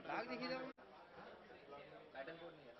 राग देखिए title code नहीं है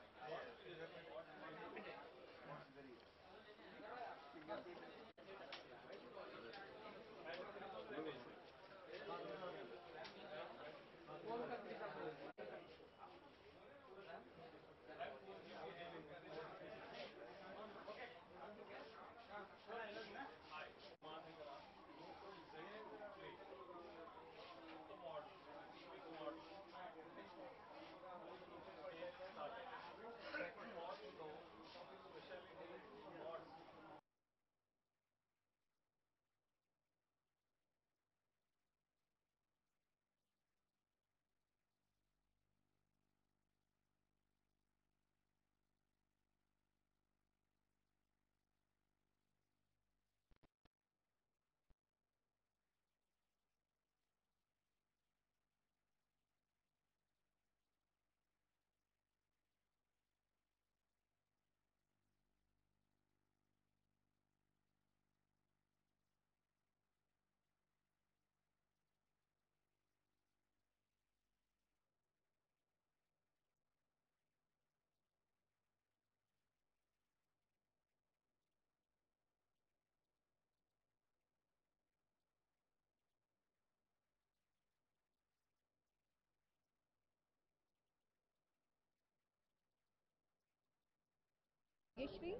Yashvi,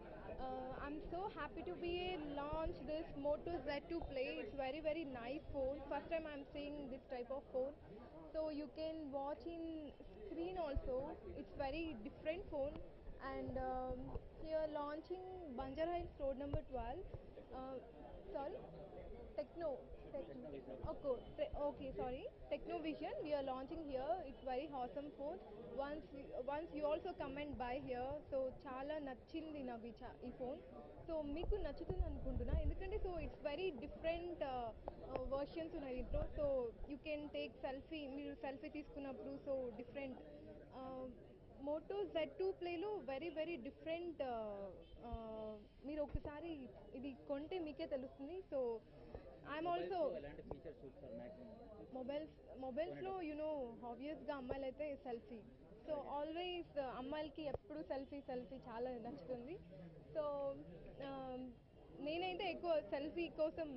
I'm so happy to be launch this Moto Z2 Play. It's very nice phone. First time I'm seeing this type of phone. So you can watch in screen also. It's very different phone. And here launching Banjara Hills Road number 12. Sorry, Techno. Okay, sorry. Technovision. We are launching here. It's very awesome phone. Once you also come and buy here. So చాలా నచ్చింది నాకు ఈ phone. So మీకు నచ్చుతుంది అనుకుంటున్నా ఎందుకంటే so it's very different versions ఉన్నాయి దీంట్లో. So you can take selfie, మీరు సెల్ఫీ తీసుకున్నప్పుడు సో డిఫరెంట్ మోటో Z2 ప్లేలో వెరీ డిఫరెంట్. మీరు ఒకసారి ఇది కొంటే మీకే తెలుస్తుంది. సో ఐఎమ్ ఆల్సో మొబైల్స్లో యూనో ఆబ్వియస్గా అమ్మాయిలు అయితే సెల్ఫీ. సో ఆల్వేస్ అమ్మాయిలకి ఎప్పుడు సెల్ఫీ చాలా నచ్చుతుంది. సో నేనైతే ఎక్కువ సెల్ఫీ కోసం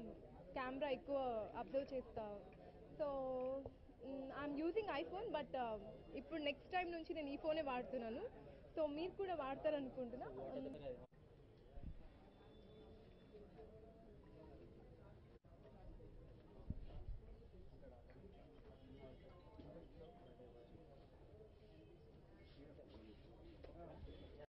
కెమెరా ఎక్కువ అబ్జర్వ్ చేస్తా. So I'm using iPhone but ఇప్పుడు నెక్స్ట్ టైం నుంచి నేను ఈ ఫోనే వాడుతున్నాను. సో మీరు కూడా వాడతారనుకుంటున్నా.